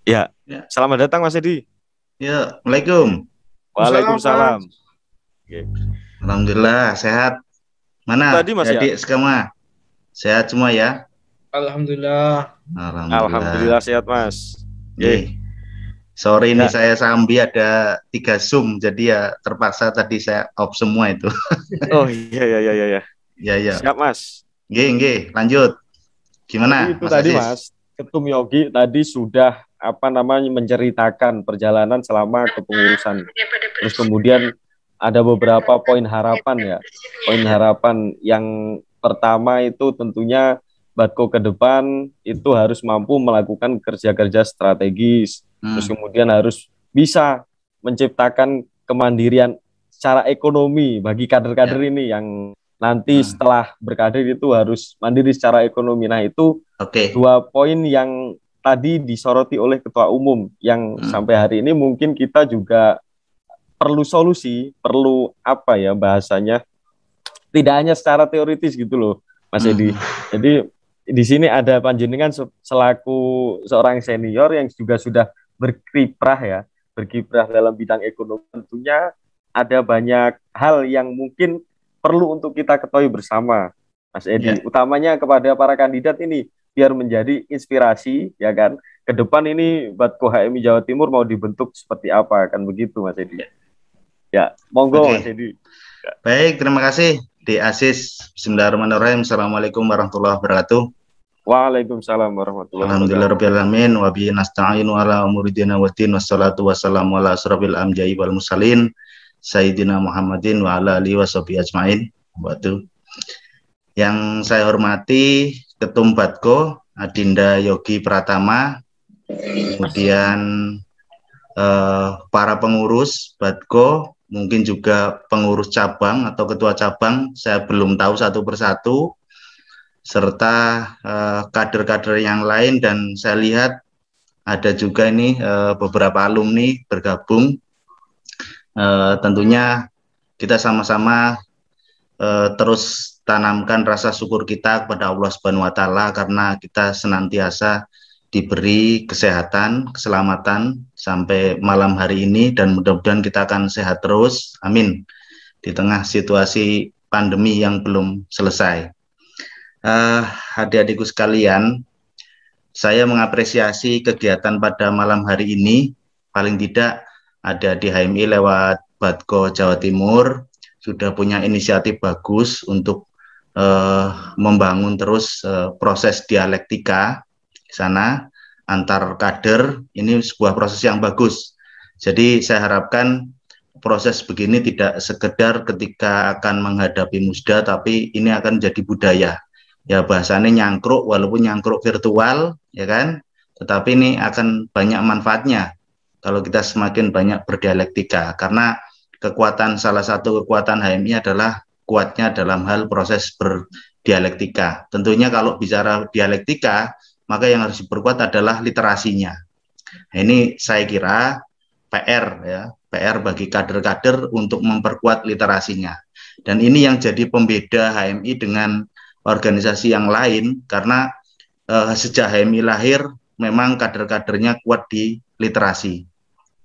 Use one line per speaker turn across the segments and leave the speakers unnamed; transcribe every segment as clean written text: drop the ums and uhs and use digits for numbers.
Ya,
Ya,
selamat datang Mas Edi.
ya, Assalamualaikum.
Waalaikumsalam,
Waalaikumsalam.
Mas.
Oke.
Alhamdulillah sehat.
Tadi
Mana
Mas ya,
adik semua? Sehat semua ya?
Alhamdulillah.
Alhamdulillah.
Alhamdulillah sehat Mas. Oke.
Nih, sorry nih
Ya,
saya sambi ada 3 Zoom, jadi ya terpaksa tadi saya off semua itu.
oh iya iya iya iya. Iya.
Ya, ya.
Siap Mas.
Nggih, lanjut.
Jadi
Gimana,
itu
Mas
tadi
Aziz?
Mas, Ketum Yogi tadi sudah apa namanya menceritakan perjalanan selama kepengurusan. Terus kemudian ada beberapa poin harapan ya. Poin
Ya,
harapan yang pertama itu tentunya Batko ke depan itu harus mampu melakukan kerja-kerja strategis. Terus
hmm,
kemudian harus bisa menciptakan kemandirian secara ekonomi bagi kader-kader
ya,
ini yang nanti
hmm.
setelah berkader itu harus mandiri secara ekonomi. Nah, itu
Oke.
dua poin yang tadi disoroti oleh Ketua Umum yang
Hmm,
sampai hari ini mungkin kita juga perlu solusi, perlu apa ya bahasanya, tidak hanya secara teoritis gitu loh, Mas
hmm,
Edi. Jadi di sini ada panjenengan selaku seorang senior yang juga sudah berkiprah ya, berkiprah dalam bidang ekonomi. Tentunya ada banyak hal yang mungkin perlu untuk kita ketahui bersama, Mas Edi.
ya.
Utamanya kepada para kandidat ini biar menjadi inspirasi ya kan. Ke depan ini Batko HMI Jawa Timur mau dibentuk seperti apa kan begitu Mas Edi.
Ya.
Ya, monggo Mas
Oke.
Edi. Ya.
Baik, terima kasih di Aziz. Bismillahirrahmanirrahim. Assalamualaikum warahmatullahi wabarakatuh.
Waalaikumsalam warahmatullahi
Alhamdulillah
wabarakatuh.
rabbil alamin wa bihi nasta'inu ala umuri dina waddin wassalatu wassalamu ala asrofil anbiya'i wal mursalin sayyidina Muhammadin wa ala alihi washabihi ajmain. Waduh. Yang saya hormati Ketum Batko Adinda Yogi Pratama, kemudian para pengurus Batko, mungkin juga pengurus cabang atau ketua cabang, saya belum tahu satu persatu, serta kader-kader yang lain, dan saya lihat ada juga ini beberapa alumni bergabung. Tentunya kita sama-sama terus tanamkan rasa syukur kita kepada Allah Subhanahu wa taala karena kita senantiasa diberi kesehatan, keselamatan sampai malam hari ini, dan mudah-mudahan kita akan sehat terus. Amin. Di tengah situasi pandemi yang belum selesai. Adik-adikku sekalian, saya mengapresiasi kegiatan pada malam hari ini. Paling tidak ada di HMI lewat Batko Jawa Timur sudah punya inisiatif bagus untuk membangun terus proses dialektika di sana antar kader. Ini sebuah proses yang bagus. Jadi saya harapkan proses begini tidak sekedar ketika akan menghadapi musda, tapi ini akan jadi budaya. Ya bahasanya nyangkruk, walaupun nyangkruk virtual, ya kan, tetapi ini akan banyak manfaatnya kalau kita semakin banyak berdialektika, karena salah satu kekuatan HMI adalah kuatnya dalam hal proses berdialektika. Tentunya kalau bicara dialektika, maka yang harus diperkuat adalah literasinya. Nah, ini saya kira PR ya, PR bagi kader-kader untuk memperkuat literasinya. Dan ini yang jadi pembeda HMI dengan organisasi yang lain, karena sejak HMI lahir memang kader-kadernya kuat di literasi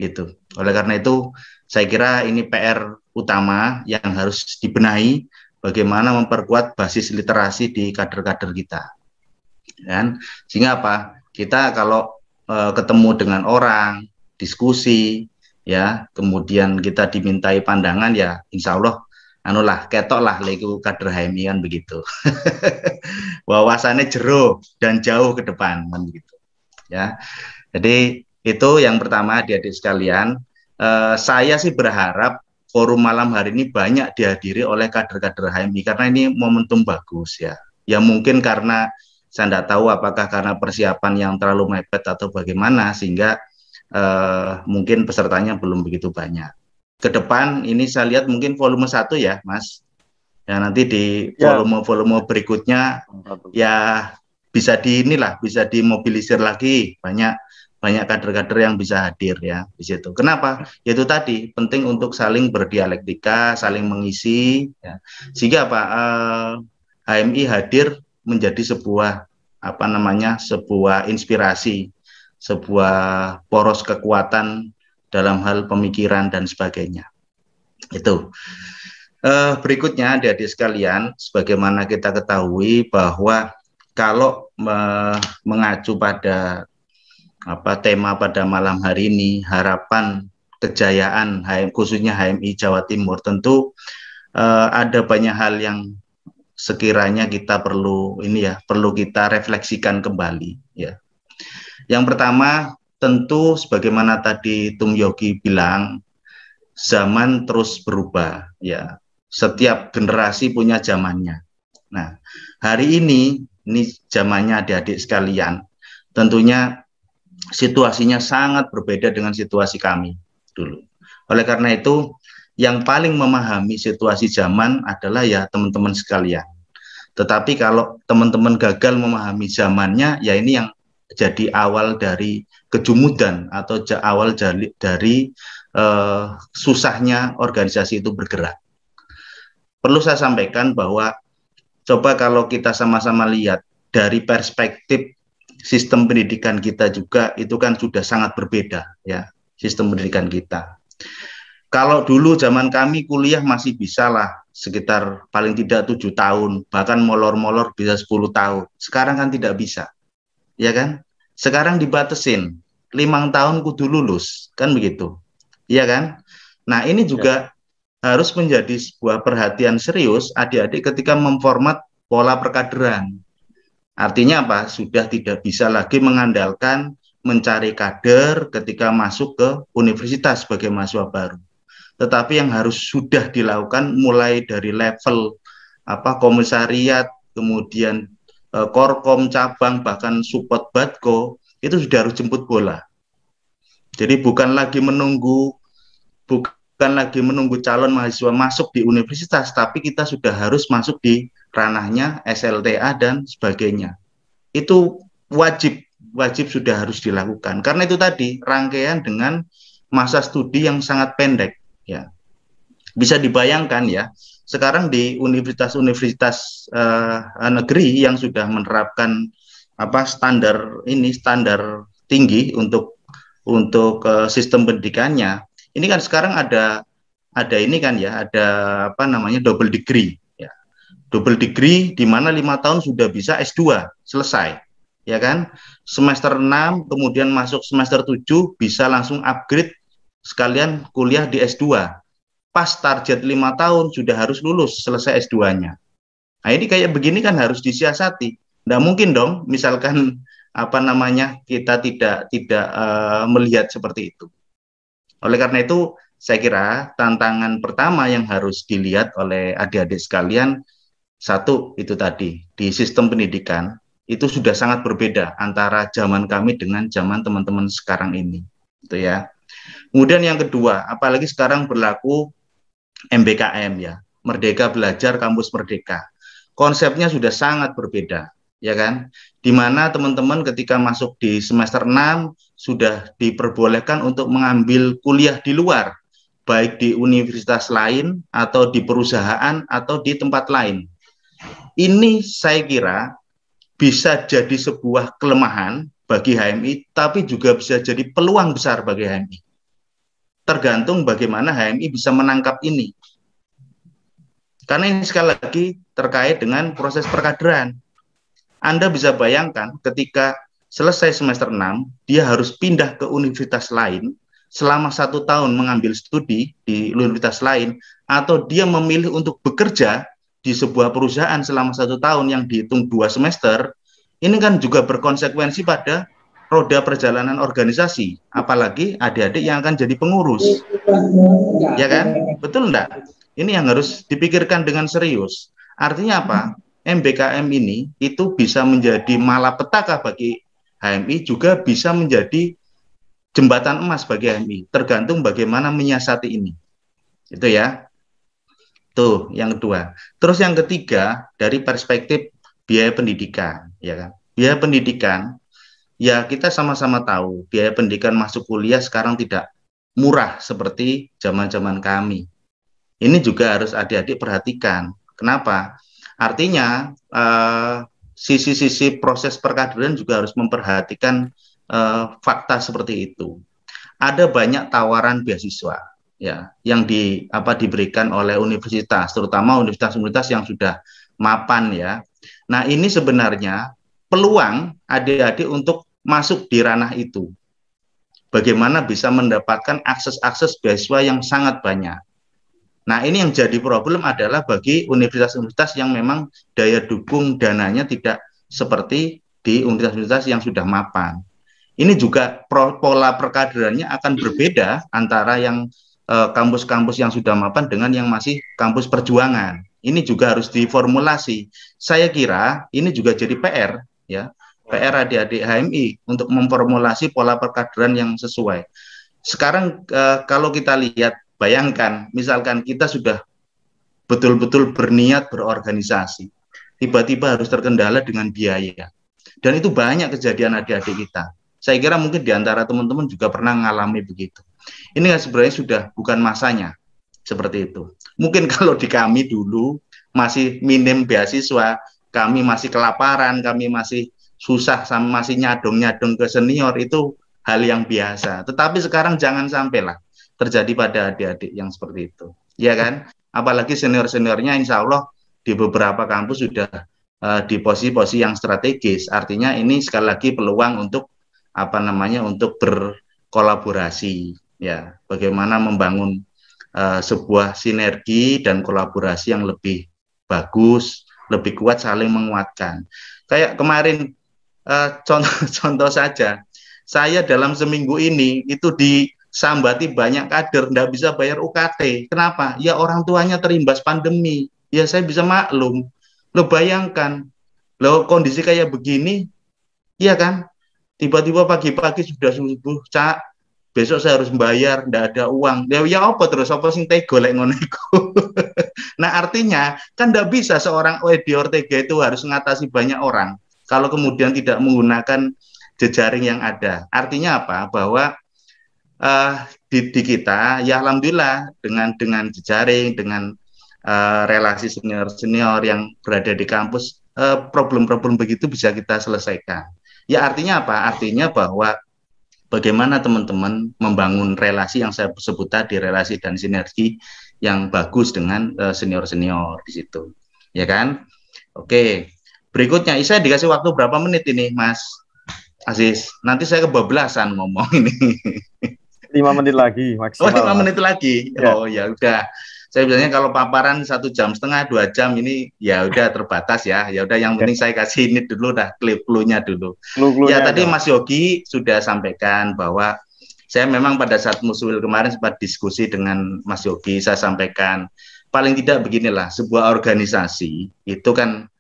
gitu. Oleh karena itu saya kira ini PR utama yang harus dibenahi, bagaimana memperkuat basis literasi di kader-kader kita. Kan? Sehingga apa? Kita kalau ketemu dengan orang, diskusi, ya, kemudian kita dimintai pandangan, ya, insya Allah, anulah, ketok lah, leku kader HMI kan begitu. Wawasannya jero dan jauh ke depan, kan begitu. Ya, jadi itu yang pertama, adik-adik sekalian. Saya sih berharap forum malam hari ini banyak dihadiri oleh kader-kader HMI karena ini momentum bagus ya. Ya mungkin karena saya tidak tahu apakah karena persiapan yang terlalu mepet atau bagaimana sehingga mungkin pesertanya belum begitu banyak. Ke depan ini saya lihat mungkin volume 1 ya, Mas. Ya nanti di
Ya,
volume-volume berikutnya ya bisa bisa dimobilisir lagi banyak kader-kader yang bisa hadir ya di situ. Kenapa? Yaitu tadi penting untuk saling berdialektika, saling mengisi ya. Sehingga apa? HMI hadir menjadi sebuah sebuah inspirasi, sebuah poros kekuatan dalam hal pemikiran dan sebagainya. Itu. Berikutnya adik-adik sekalian, sebagaimana kita ketahui bahwa kalau mengacu pada tema pada malam hari ini, harapan kejayaan khususnya HMI Jawa Timur, tentu ada banyak hal yang sekiranya kita perlu kita refleksikan kembali ya. Yang pertama tentu sebagaimana tadi Tum Yogi bilang, zaman terus berubah ya. Setiap generasi punya zamannya. Nah, hari ini zamannya adik-adik sekalian. Tentunya situasinya sangat berbeda dengan situasi kami dulu. Oleh karena itu, yang paling memahami situasi zaman adalah ya teman-teman sekalian. Tetapi kalau teman-teman gagal memahami zamannya, ya ini yang jadi awal dari kejumudan atau awal dari susahnya organisasi itu bergerak. Perlu saya sampaikan bahwa coba kalau kita sama-sama lihat dari perspektif sistem pendidikan kita juga, itu kan sudah sangat berbeda ya, sistem pendidikan kita. Kalau dulu zaman kami kuliah masih bisa lah sekitar paling tidak 7 tahun, bahkan molor-molor bisa 10 tahun. Sekarang kan tidak bisa, ya kan? Sekarang dibatasin 5 tahun kudu lulus, kan begitu, ya kan? Nah ini juga harus menjadi sebuah perhatian serius adik-adik ketika memformat pola perkaderan. Artinya apa? Sudah tidak bisa lagi mengandalkan mencari kader ketika masuk ke universitas sebagai mahasiswa baru. Tetapi yang harus sudah dilakukan mulai dari level komisariat, kemudian korkom cabang, bahkan support badko, itu sudah harus jemput bola. Jadi bukan lagi menunggu calon mahasiswa masuk di universitas, tapi kita sudah harus masuk di ranahnya SLTA dan sebagainya. Itu wajib sudah harus dilakukan. Karena itu tadi rangkaian dengan masa studi yang sangat pendek. Ya, bisa dibayangkan ya. Sekarang di universitas-universitas negeri yang sudah menerapkan standar tinggi untuk sistem pendidikannya. Ini kan sekarang ada double degree ya. Double degree di mana 5 tahun sudah bisa S2 selesai. Ya kan? Semester 6 kemudian masuk semester 7 bisa langsung upgrade sekalian kuliah di S2. Pas target 5 tahun sudah harus lulus selesai S2-nya. Nah, ini kayak begini kan harus disiasati. Nggak mungkin dong misalkan kita tidak melihat seperti itu. Oleh karena itu, saya kira tantangan pertama yang harus dilihat oleh adik-adik sekalian, satu itu tadi, di sistem pendidikan, itu sudah sangat berbeda antara zaman kami dengan zaman teman-teman sekarang ini. Gitu ya. Kemudian yang kedua, apalagi sekarang berlaku MBKM ya, Merdeka Belajar Kampus Merdeka. Konsepnya sudah sangat berbeda. Ya kan, di mana teman-teman ketika masuk di semester 6 sudah diperbolehkan untuk mengambil kuliah di luar, baik di universitas lain atau di perusahaan atau di tempat lain. Ini saya kira bisa jadi sebuah kelemahan bagi HMI, tapi juga bisa jadi peluang besar bagi HMI. Tergantung bagaimana HMI bisa menangkap ini. Karena ini sekali lagi terkait dengan proses perkaderan. Anda bisa bayangkan ketika selesai semester 6, dia harus pindah ke universitas lain, selama 1 tahun mengambil studi di universitas lain, atau dia memilih untuk bekerja di sebuah perusahaan selama 1 tahun yang dihitung 2 semester, ini kan juga berkonsekuensi pada roda perjalanan organisasi, apalagi adik-adik yang akan jadi pengurus. Ya kan? Betul enggak? Ini yang harus dipikirkan dengan serius. Artinya apa? MBKM ini itu bisa menjadi malapetaka bagi HMI, juga bisa menjadi jembatan emas bagi HMI, tergantung bagaimana menyiasati ini. Itu ya. Tuh, yang kedua. Terus yang ketiga, dari perspektif biaya pendidikan, ya kan. Biaya pendidikan, ya kita sama-sama tahu, biaya pendidikan masuk kuliah sekarang tidak murah seperti zaman-zaman kami. Ini juga harus adik-adik perhatikan. Kenapa? Artinya sisi-sisi proses perkaderan juga harus memperhatikan fakta seperti itu. Ada banyak tawaran beasiswa ya yang diberikan oleh universitas, terutama universitas-universitas yang sudah mapan ya. Nah, ini sebenarnya peluang adik-adik untuk masuk di ranah itu. Bagaimana bisa mendapatkan akses-akses beasiswa yang sangat banyak. Nah, ini yang jadi problem adalah bagi universitas-universitas yang memang daya dukung dananya tidak seperti di universitas-universitas yang sudah mapan. Ini juga pola perkaderannya akan berbeda antara yang kampus-kampus yang sudah mapan dengan yang masih kampus perjuangan. Ini juga harus diformulasi. Saya kira ini juga jadi PR, ya, PR adik-adik HMI untuk memformulasi pola perkaderan yang sesuai. Sekarang kalau kita lihat, bayangkan, misalkan kita sudah betul-betul berniat berorganisasi, tiba-tiba harus terkendala dengan biaya. Dan itu banyak kejadian adik-adik kita. Saya kira mungkin di antara teman-teman juga pernah mengalami begitu. Ini kan sebenarnya sudah bukan masanya seperti itu. Mungkin kalau di kami dulu masih minim beasiswa, kami masih kelaparan, kami masih susah, sama masih nyadong-nyadong ke senior, itu hal yang biasa. Tetapi sekarang jangan sampailah terjadi pada adik-adik yang seperti itu. Ya kan? Apalagi senior-seniornya insya Allah di beberapa kampus sudah di posisi-posisi yang strategis. Artinya ini sekali lagi peluang untuk untuk berkolaborasi, ya, bagaimana membangun sebuah sinergi dan kolaborasi yang lebih bagus, lebih kuat, saling menguatkan. Kayak kemarin contoh saja, saya dalam seminggu ini itu disambati banyak kader nggak bisa bayar UKT. Kenapa? Ya orang tuanya terimbas pandemi. Ya saya bisa maklum. Lo bayangkan, lo kondisi kayak begini, iya kan? Tiba-tiba pagi-pagi sudah subuh, Cak, besok saya harus membayar, nggak ada uang. Ya apa terus, apa sing tega lek ngono iku. Nah, artinya kan nggak bisa seorang Edi Ortega itu harus mengatasi banyak orang kalau kemudian tidak menggunakan jejaring yang ada. Artinya apa? Bahwa di kita, ya alhamdulillah dengan jejaring, dengan relasi senior-senior yang berada di kampus, problem-problem begitu bisa kita selesaikan. Ya artinya apa? Artinya bahwa bagaimana teman-teman membangun relasi yang saya sebut tadi, relasi dan sinergi yang bagus dengan senior-senior di situ. Ya kan? Oke. Berikutnya, saya dikasih waktu berapa menit ini, Mas Aziz? Nanti saya kebablasan ngomong ini.
5 menit lagi maksimal.
Oh, 5 menit lagi. Ya. Oh ya udah. Saya biasanya kalau paparan 1,5 jam, 2 jam ini ya udah terbatas ya. Ya udah, yang penting saya kasih ini dulu dah, clue-nya dulu. Ya tadi Mas Yogi sudah sampaikan bahwa saya memang pada saat Muswil kemarin sempat diskusi dengan Mas Yogi, saya sampaikan paling tidak beginilah, sebuah organisasi itu kan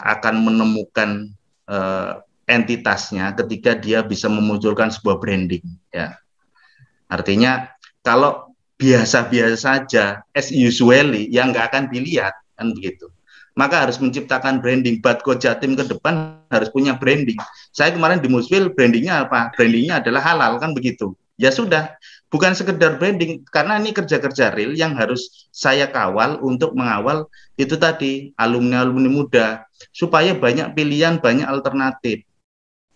akan menemukan entitasnya ketika dia bisa memunculkan sebuah branding, ya. Artinya kalau biasa-biasa saja, as usually, yang nggak akan dilihat, kan begitu. Maka harus menciptakan branding. Badko Jatim ke depan harus punya branding. Saya kemarin di Muswil, brandingnya apa? Brandingnya adalah halal, kan begitu. Ya sudah, bukan sekedar branding, karena ini kerja-kerja real yang harus saya kawal untuk mengawal itu tadi, alumni-alumni muda, supaya banyak pilihan, banyak alternatif.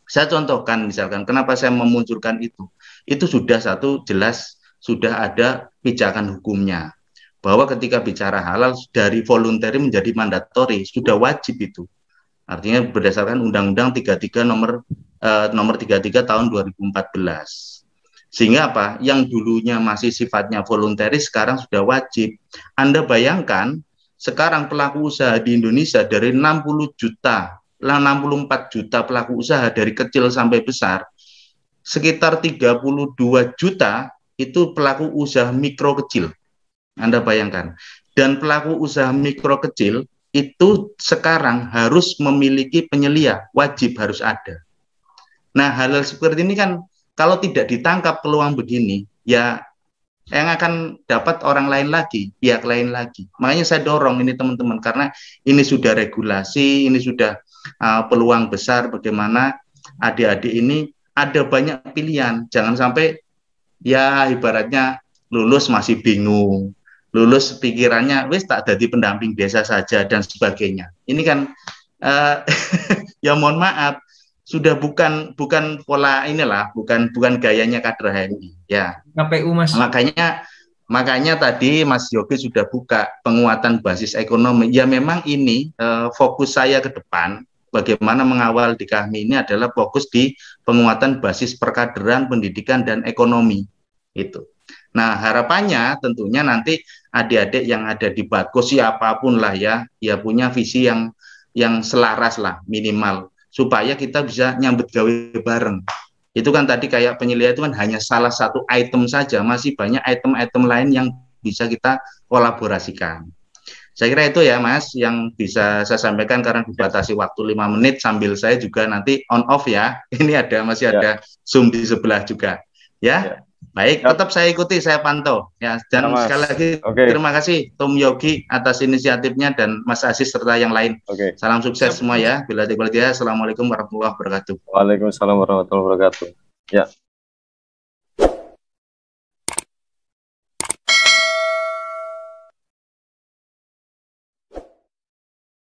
Saya contohkan misalkan, kenapa saya memunculkan itu sudah satu jelas, sudah ada pijakan hukumnya, bahwa ketika bicara halal dari voluntary menjadi mandatori, sudah wajib itu. Artinya berdasarkan Undang-Undang 33 nomor 33 tahun 2014. Sehingga apa? Yang dulunya masih sifatnya voluntary sekarang sudah wajib. Anda bayangkan sekarang pelaku usaha di Indonesia dari 64 juta pelaku usaha dari kecil sampai besar, sekitar 32 juta itu pelaku usaha mikro kecil. Anda bayangkan. Dan pelaku usaha mikro kecil itu sekarang harus memiliki penyelia, wajib harus ada. Nah, hal-hal seperti ini kan kalau tidak ditangkap peluang begini, ya yang akan dapat orang lain lagi, pihak lain lagi. Makanya saya dorong ini teman-teman, karena ini sudah regulasi, ini sudah peluang besar bagaimana adik-adik ini ada banyak pilihan. Jangan sampai ya ibaratnya lulus masih bingung, lulus pikirannya wis tak jadi pendamping desa saja dan sebagainya. Ini kan ya mohon maaf, sudah bukan pola inilah, bukan gayanya kader HMI ya.
KPU Mas.
Makanya tadi Mas Yogi sudah buka penguatan basis ekonomi. Ya memang ini fokus saya ke depan bagaimana mengawal di kami ini adalah fokus di penguatan basis perkaderan, pendidikan dan ekonomi itu. Nah, harapannya tentunya nanti adik-adik yang ada di Batko siapapun lah ya punya visi yang selaras lah minimal supaya kita bisa nyambut gawe bareng. Itu kan tadi kayak penyelia itu kan hanya salah satu item saja, masih banyak item-item lain yang bisa kita kolaborasikan. Saya kira itu ya Mas yang bisa saya sampaikan karena dibatasi waktu 5 menit sambil saya juga nanti on off ya. Ini masih ada Zoom di sebelah juga. Ya. Baik, tetap saya ikuti, saya pantau ya. Dan sekali lagi terima kasih Tom Yogi atas inisiatifnya dan Mas Aziz serta yang lain. Salam sukses semua ya. Bila Assalamualaikum warahmatullahi wabarakatuh.
Waalaikumsalam warahmatullahi wabarakatuh. Ya.